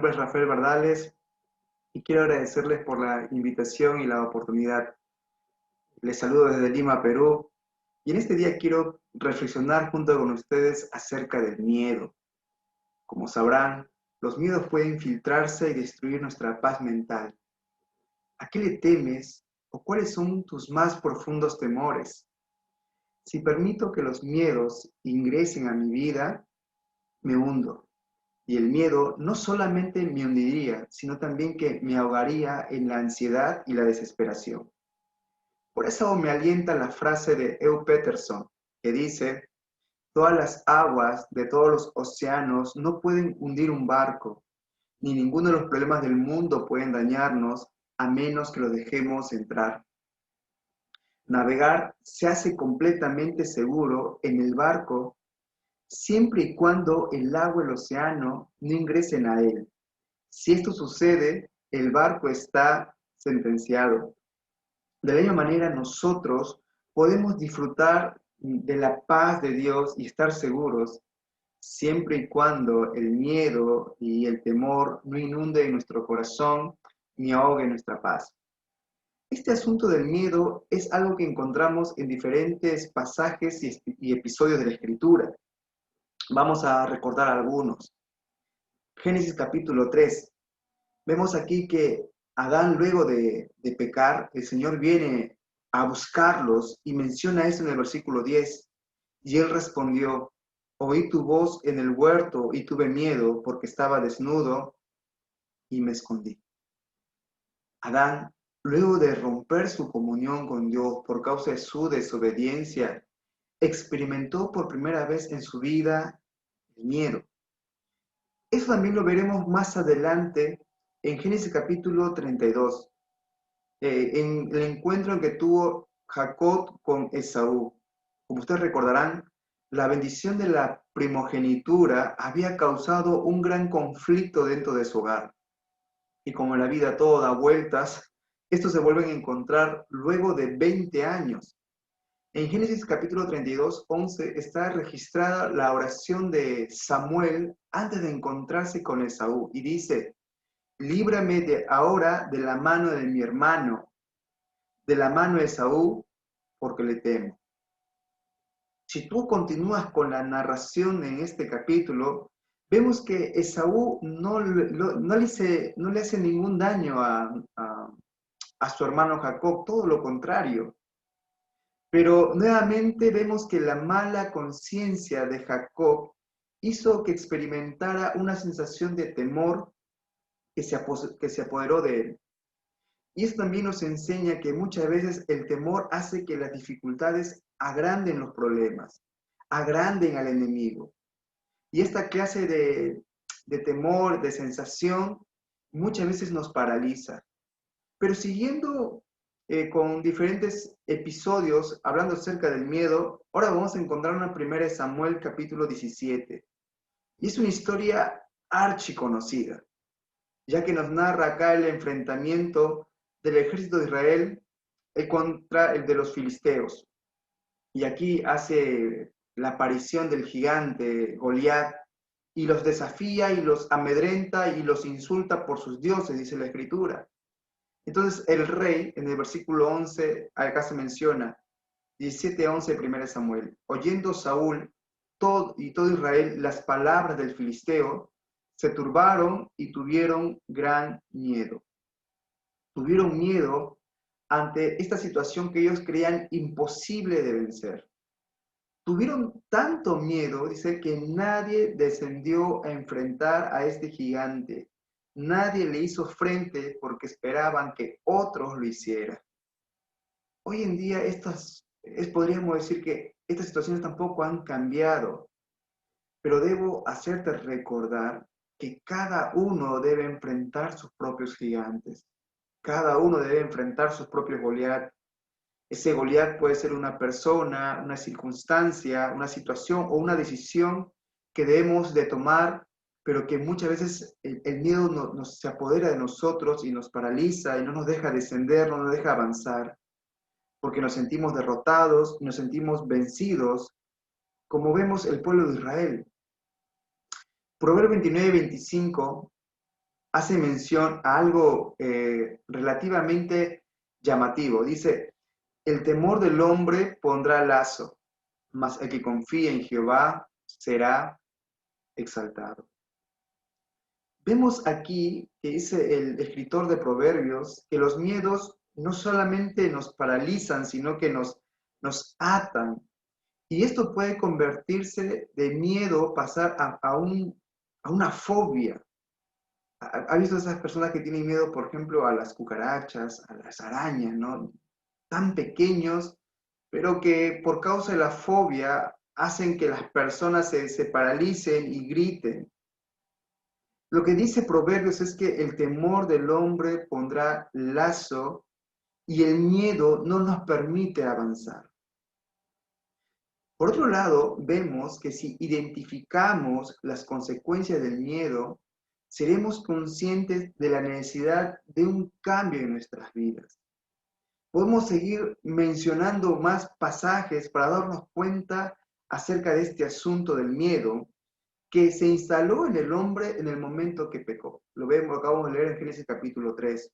nombre es Rafael Bardales y quiero agradecerles por la invitación y la oportunidad. Les saludo desde Lima, Perú, y en este día quiero reflexionar junto con ustedes acerca del miedo. Como sabrán, los miedos pueden filtrarse y destruir nuestra paz mental. ¿A qué le temes o cuáles son tus más profundos temores? Si permito que los miedos ingresen a mi vida, me hundo. Y el miedo no solamente me hundiría, sino también que me ahogaría en la ansiedad y la desesperación. Por eso me alienta la frase de Eugene Peterson, que dice: todas las aguas de todos los océanos no pueden hundir un barco, ni ninguno de los problemas del mundo pueden dañarnos a menos que lo dejemos entrar. Navegar se hace completamente seguro en el barco siempre y cuando el agua y el océano no ingresen a él. Si esto sucede, el barco está sentenciado. De la misma manera, nosotros podemos disfrutar de la paz de Dios y estar seguros siempre y cuando el miedo y el temor no inunden nuestro corazón ni ahoguen nuestra paz. Este asunto del miedo es algo que encontramos en diferentes pasajes y episodios de la Escritura. Vamos a recordar algunos. Génesis capítulo 3. Vemos aquí que Adán, luego de pecar, el Señor viene a buscarlos y menciona eso en el versículo 10. Y él respondió: oí tu voz en el huerto y tuve miedo porque estaba desnudo y me escondí. Adán, luego de romper su comunión con Dios por causa de su desobediencia, experimentó por primera vez en su vida el miedo. Eso también lo veremos más adelante en Génesis capítulo 32, en el encuentro que tuvo Jacob con Esaú. Como ustedes recordarán, la bendición de la primogenitura había causado un gran conflicto dentro de su hogar. Y como en la vida todo da vueltas, estos se vuelven a encontrar luego de 20 años. En Génesis capítulo 32, 11 está registrada la oración de Samuel antes de encontrarse con Esaú y dice: líbrame ahora de la mano de mi hermano, de la mano de Esaú, porque le temo. Si tú continúas con la narración en este capítulo, vemos que Esaú no le hace ningún daño a su hermano Jacob, todo lo contrario. Pero nuevamente vemos que la mala conciencia de Jacob hizo que experimentara una sensación de temor que se apoderó de él. Y esto también nos enseña que muchas veces el temor hace que las dificultades agranden los problemas, agranden al enemigo. Y esta clase de temor, de sensación, muchas veces nos paraliza. Pero siguiendo con diferentes episodios hablando acerca del miedo, ahora vamos a encontrar una primera de Samuel capítulo 17. Y es una historia archiconocida, ya que nos narra acá el enfrentamiento del ejército de Israel contra el de los filisteos. Y aquí hace la aparición del gigante Goliat y los desafía y los amedrenta y los insulta por sus dioses, dice la Escritura. Entonces el rey, en el versículo 11, acá se menciona, 17:11, 1 Samuel, oyendo Saúl y todo Israel las palabras del filisteo, se turbaron y tuvieron gran miedo. Tuvieron miedo ante esta situación que ellos creían imposible de vencer. Tuvieron tanto miedo, dice, que nadie descendió a enfrentar a este gigante. Nadie le hizo frente porque esperaban que otros lo hicieran. Hoy en día podríamos decir que estas situaciones tampoco han cambiado, pero debo hacerte recordar que cada uno debe enfrentar sus propios gigantes. Cada uno debe enfrentar sus propios Goliat. Ese Goliat puede ser una persona, una circunstancia, una situación o una decisión que debemos de tomar, pero que muchas veces el miedo se apodera de nosotros y nos paraliza y no nos deja descender, no nos deja avanzar, porque nos sentimos derrotados, nos sentimos vencidos, como vemos el pueblo de Israel. Proverbio 29:25 hace mención a algo relativamente llamativo. Dice, el temor del hombre pondrá lazo, mas el que confía en Jehová será exaltado. Vemos aquí que dice el escritor de Proverbios que los miedos no solamente nos paralizan, sino que nos atan. Y esto puede convertirse de miedo, pasar a una fobia. ¿Ha visto esas personas que tienen miedo, por ejemplo, a las cucarachas, a las arañas, ¿no? Tan pequeños, pero que por causa de la fobia hacen que las personas se paralicen y griten. Lo que dice Proverbios es que el temor del hombre pondrá lazo y el miedo no nos permite avanzar. Por otro lado, vemos que si identificamos las consecuencias del miedo, seremos conscientes de la necesidad de un cambio en nuestras vidas. Podemos seguir mencionando más pasajes para darnos cuenta acerca de este asunto del miedo que se instaló en el hombre en el momento que pecó. Lo vemos, lo acabamos de leer en Génesis capítulo 3.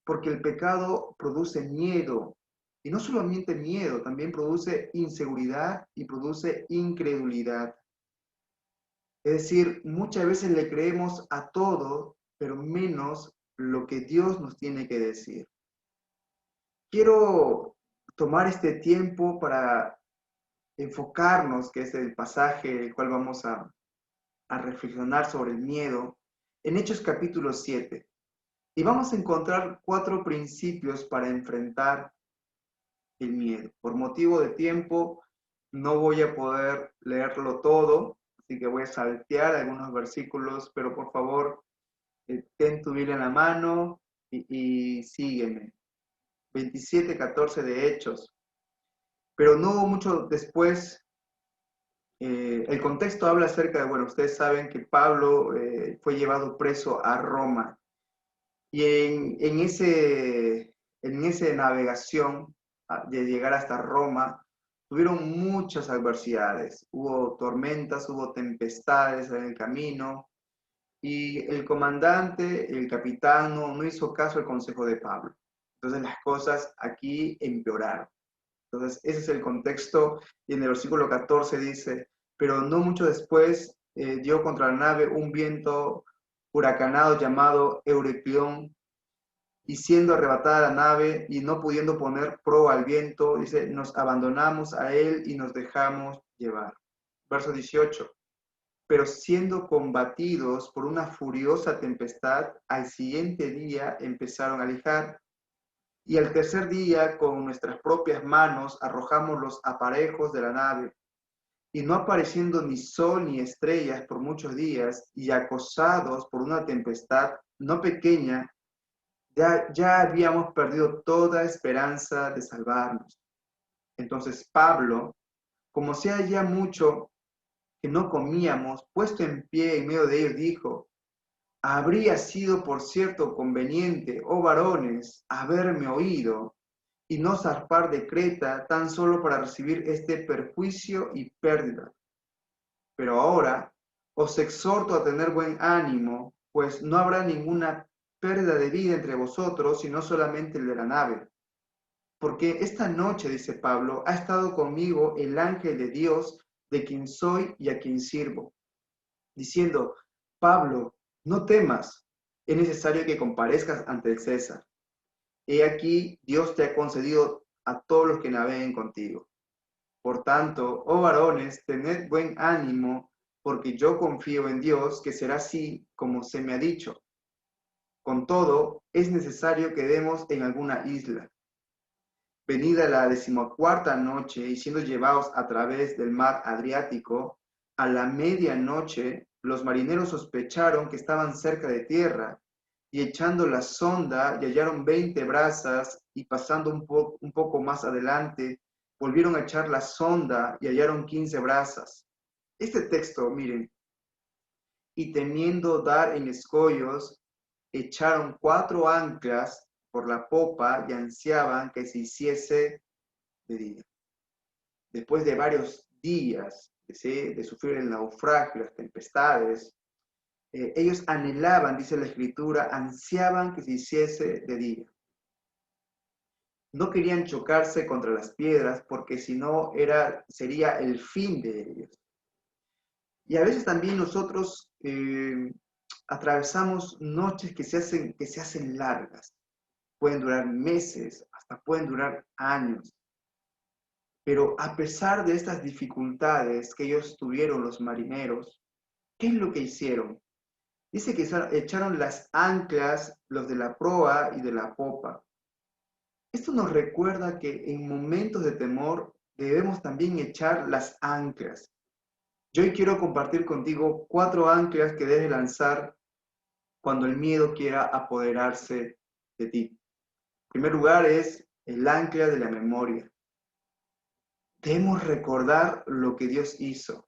Porque el pecado produce miedo, y no solamente miedo, también produce inseguridad y produce incredulidad. Es decir, muchas veces le creemos a todo, pero menos lo que Dios nos tiene que decir. Quiero tomar este tiempo para enfocarnos, que es el pasaje el cual vamos a reflexionar sobre el miedo, en Hechos capítulo 7. Y vamos a encontrar 4 principios para enfrentar el miedo. Por motivo de tiempo, no voy a poder leerlo todo, así que voy a saltear algunos versículos, pero por favor, ten tu Biblia en la mano y sígueme. 27:14 de Hechos. Pero no mucho después, el contexto habla acerca de, bueno, ustedes saben que Pablo fue llevado preso a Roma. Y en ese navegación de llegar hasta Roma, tuvieron muchas adversidades. Hubo tormentas, hubo tempestades en el camino, y el comandante, el capitán, no hizo caso al consejo de Pablo. Entonces las cosas aquí empeoraron. Entonces ese es el contexto, y en el versículo 14 dice, pero no mucho después dio contra la nave un viento huracanado llamado Euriclión, y siendo arrebatada la nave y no pudiendo poner proa al viento, dice, nos abandonamos a él y nos dejamos llevar. Verso 18. Pero siendo combatidos por una furiosa tempestad, al siguiente día empezaron a lijar, y al tercer día con nuestras propias manos arrojamos los aparejos de la nave, y no apareciendo ni sol ni estrellas por muchos días, y acosados por una tempestad no pequeña, ya habíamos perdido toda esperanza de salvarnos. Entonces Pablo, como sea ya mucho que no comíamos, puesto en pie en medio de ellos, dijo, habría sido por cierto conveniente, oh varones, haberme oído y no zarpar de Creta tan solo para recibir este perjuicio y pérdida. Pero ahora os exhorto a tener buen ánimo, pues no habrá ninguna pérdida de vida entre vosotros, sino solamente el de la nave. Porque esta noche, dice Pablo, ha estado conmigo el ángel de Dios, de quien soy y a quien sirvo, diciendo, Pablo, no temas, es necesario que comparezcas ante el César. He aquí, Dios te ha concedido a todos los que naveguen contigo. Por tanto, oh varones, tened buen ánimo, porque yo confío en Dios que será así como se me ha dicho. Con todo, es necesario que demos en alguna isla. Venida la 14ª noche y siendo llevados a través del mar Adriático, a la medianoche los marineros sospecharon que estaban cerca de tierra, y echando la sonda y hallaron 20 brazas, y pasando un poco más adelante, volvieron a echar la sonda y hallaron 15 brazas. Este texto, miren, y temiendo dar en escollos, echaron 4 anclas por la popa y ansiaban que se hiciese de día. Después de varios días de sufrir el naufragio, las tempestades, ellos anhelaban, dice la Escritura, ansiaban que se hiciese de día. No querían chocarse contra las piedras porque si no sería el fin de ellos. Y a veces también nosotros atravesamos noches que se hacen largas. Pueden durar meses, hasta pueden durar años. Pero a pesar de estas dificultades que ellos tuvieron, los marineros, ¿qué es lo que hicieron? Dice que echaron las anclas, los de la proa y de la popa. Esto nos recuerda que en momentos de temor debemos también echar las anclas. Yo hoy quiero compartir contigo 4 anclas que debes lanzar cuando el miedo quiera apoderarse de ti. En primer lugar es el ancla de la memoria. Debemos recordar lo que Dios hizo.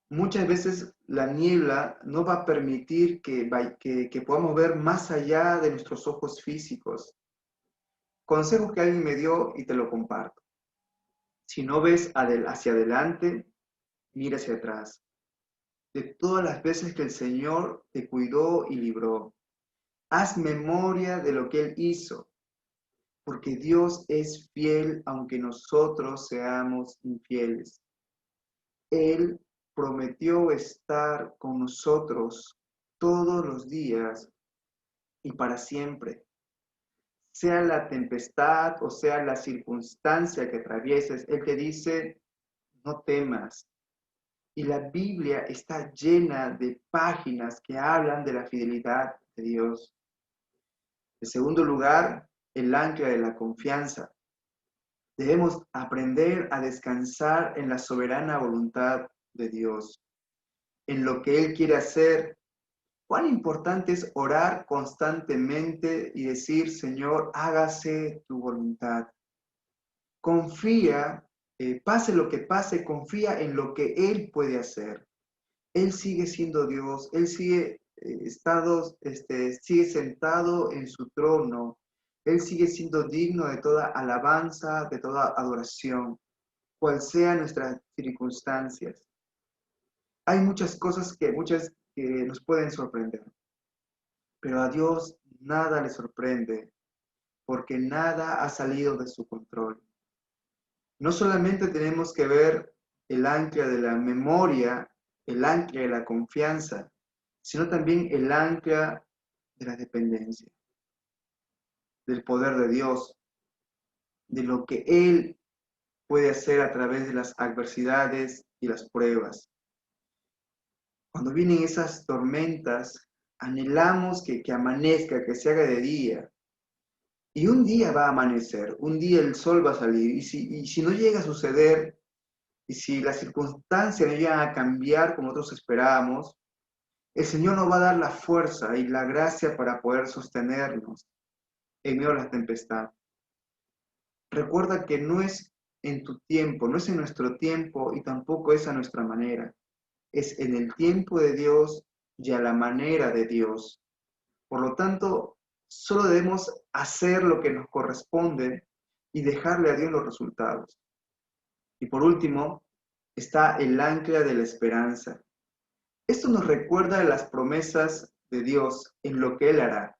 Muchas veces la niebla no va a permitir que podamos ver más allá de nuestros ojos físicos. Consejo que alguien me dio y te lo comparto. Si no ves hacia adelante, mira hacia atrás. De todas las veces que el Señor te cuidó y libró, haz memoria de lo que Él hizo, porque Dios es fiel aunque nosotros seamos infieles. Él prometió estar con nosotros todos los días y para siempre. Sea la tempestad o sea la circunstancia que atravieses, Él te dice, no temas. Y la Biblia está llena de páginas que hablan de la fidelidad de Dios. En segundo lugar, el ancla de la confianza. Debemos aprender a descansar en la soberana voluntad de Dios, en lo que Él quiere hacer. Cuán importante es orar constantemente y decir, Señor, hágase tu voluntad. Confía, pase lo que pase, confía en lo que Él puede hacer. Él sigue siendo Dios, Él sigue sentado en su trono, Él sigue siendo digno de toda alabanza, de toda adoración, cual sean nuestras circunstancias. Hay muchas cosas que nos pueden sorprender, pero a Dios nada le sorprende, porque nada ha salido de su control. No solamente tenemos que ver el ancla de la memoria, el ancla de la confianza, sino también el ancla de la dependencia, del poder de Dios, de lo que Él puede hacer a través de las adversidades y las pruebas. Cuando vienen esas tormentas, anhelamos que amanezca, que se haga de día. Y un día va a amanecer, un día el sol va a salir. Y si no llega a suceder, y si las circunstancias no llegan a cambiar como nosotros esperábamos, el Señor nos va a dar la fuerza y la gracia para poder sostenernos en medio de la tempestad. Recuerda que no es en tu tiempo, no es en nuestro tiempo y tampoco es a nuestra manera. Es en el tiempo de Dios y a la manera de Dios. Por lo tanto, solo debemos hacer lo que nos corresponde y dejarle a Dios los resultados. Y por último, está el ancla de la esperanza. Esto nos recuerda las promesas de Dios en lo que Él hará.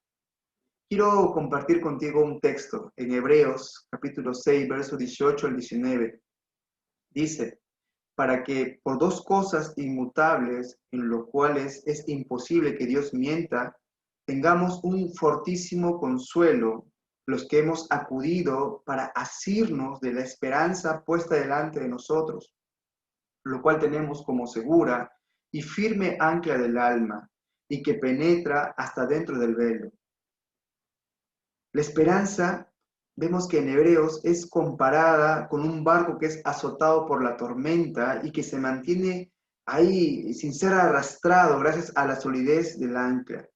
Quiero compartir contigo un texto en Hebreos capítulo 6, verso 18 al 19. Dice, para que por 2 cosas inmutables, en lo cuales es imposible que Dios mienta, tengamos un fortísimo consuelo, los que hemos acudido para asirnos de la esperanza puesta delante de nosotros, lo cual tenemos como segura y firme ancla del alma, y que penetra hasta dentro del velo. La esperanza, vemos que en Hebreos es comparada con un barco que es azotado por la tormenta y que se mantiene ahí sin ser arrastrado gracias a la solidez del ancla.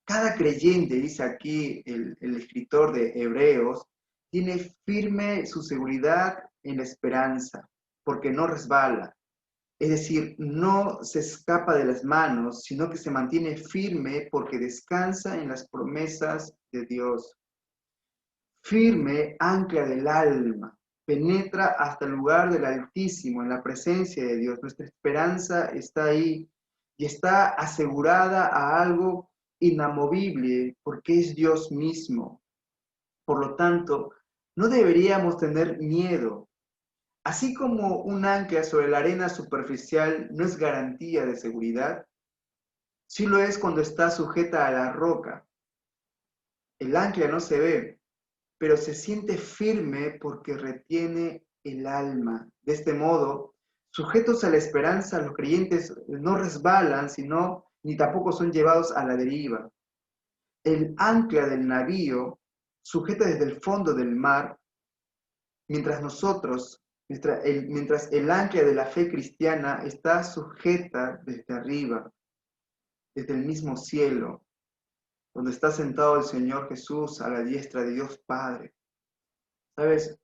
Cada creyente, dice aquí el escritor de Hebreos, tiene firme su seguridad en la esperanza, porque no resbala. Es decir, no se escapa de las manos, sino que se mantiene firme porque descansa en las promesas de Dios. Firme ancla del alma, penetra hasta el lugar del Altísimo, en la presencia de Dios. Nuestra esperanza está ahí y está asegurada a algo inamovible porque es Dios mismo. Por lo tanto, no deberíamos tener miedo. Así como un ancla sobre la arena superficial no es garantía de seguridad, sí lo es cuando está sujeta a la roca. El ancla no se ve, pero se siente firme porque retiene el alma. De este modo, sujetos a la esperanza, los creyentes no resbalan, sino ni tampoco son llevados a la deriva. El ancla del navío sujeta desde el fondo del mar, mientras el ancla de la fe cristiana está sujeta desde arriba, desde el mismo cielo, donde está sentado el Señor Jesús a la diestra de Dios Padre. ¿Sabes?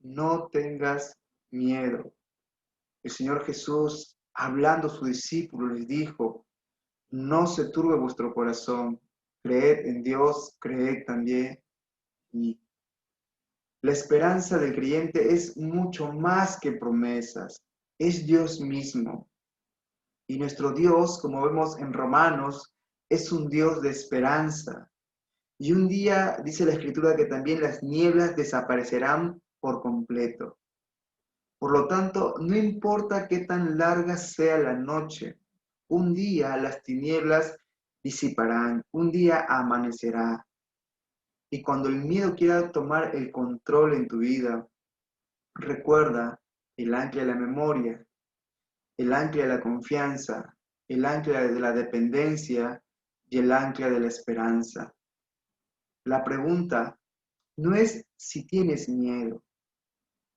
No tengas miedo. El Señor Jesús, hablando a sus discípulos, les dijo, no se turbe vuestro corazón, creed en Dios, creed también en mí. La esperanza del creyente es mucho más que promesas, es Dios mismo. Y nuestro Dios, como vemos en Romanos, es un Dios de esperanza. Y un día dice la Escritura que también las nieblas desaparecerán por completo. Por lo tanto, no importa qué tan larga sea la noche, un día las tinieblas disiparán, un día amanecerá. Y cuando el miedo quiera tomar el control en tu vida, recuerda el ancla de la memoria, el ancla de la confianza, el ancla de la dependencia y el ancla de la esperanza. La pregunta no es si tienes miedo.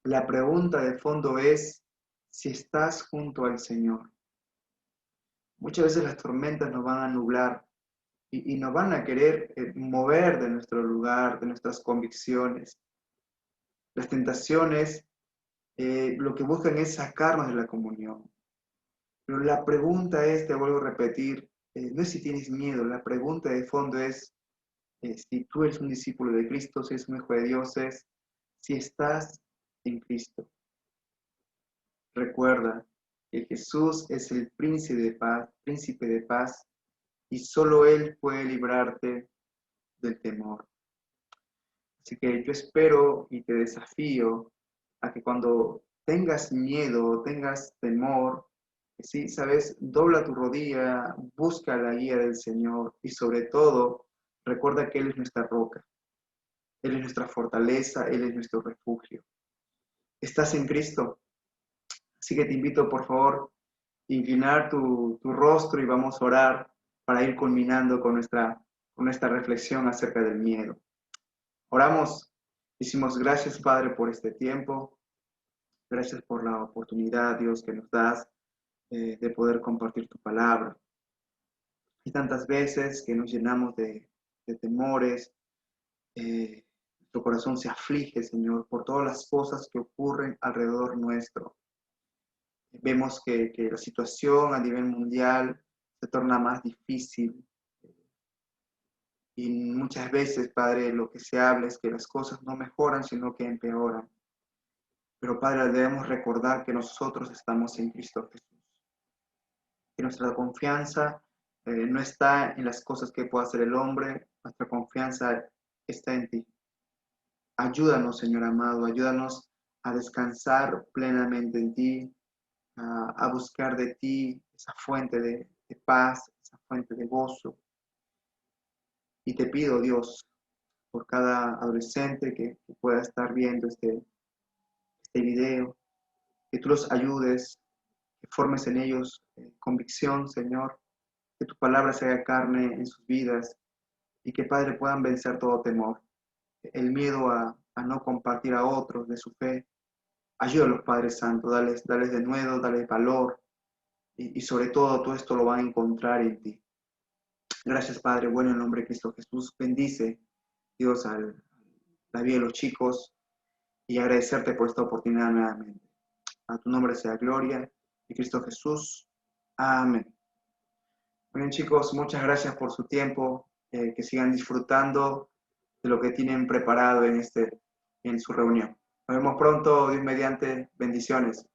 La pregunta de fondo es si estás junto al Señor. Muchas veces las tormentas nos van a nublar y nos van a querer mover de nuestro lugar, de nuestras convicciones. Las tentaciones lo que buscan es sacarnos de la comunión. Pero la pregunta es, te vuelvo a repetir, no es si tienes miedo, la pregunta de fondo es si tú eres un discípulo de Cristo, si eres un hijo de Dios, es si estás en Cristo. Recuerda que Jesús es el príncipe de paz, y solo Él puede librarte del temor. Así que yo espero y te desafío a que cuando tengas miedo, tengas temor, sí, sabes, dobla tu rodilla, busca la guía del Señor y sobre todo, recuerda que Él es nuestra roca, Él es nuestra fortaleza, Él es nuestro refugio. Estás en Cristo, así que te invito por favor a inclinar tu rostro y vamos a orar para ir culminando con nuestra reflexión acerca del miedo. Oramos, decimos gracias Padre por este tiempo, gracias por la oportunidad Dios que nos das de poder compartir tu palabra. Y tantas veces que nos llenamos de temores, nuestro corazón se aflige Señor por todas las cosas que ocurren alrededor nuestro. Vemos que la situación a nivel mundial se torna más difícil. Y muchas veces, Padre, lo que se habla es que las cosas no mejoran, sino que empeoran. Pero, Padre, debemos recordar que nosotros estamos en Cristo Jesús. Que nuestra confianza no está en las cosas que pueda hacer el hombre, nuestra confianza está en ti. Ayúdanos, Señor amado, ayúdanos a descansar plenamente en ti, a buscar de ti esa fuente de paz, esa fuente de gozo. Y te pido, Dios, por cada adolescente que pueda estar viendo este video, que tú los ayudes, que formes en ellos convicción, Señor, que tu palabra se haga carne en sus vidas y que, Padre, puedan vencer todo temor, el miedo a no compartir a otros de su fe. Ayúdalos, Padre Santo, dales de nuevo, dales valor y sobre todo esto lo van a encontrar en ti. Gracias, Padre, bueno, en el nombre de Cristo Jesús, bendice, Dios, la vida de los chicos y agradecerte por esta oportunidad nuevamente. A tu nombre sea gloria y Cristo Jesús. Amén. Muy bien, chicos, muchas gracias por su tiempo. Que sigan disfrutando de lo que tienen preparado en su reunión. Nos vemos pronto, Dios mediante. Bendiciones.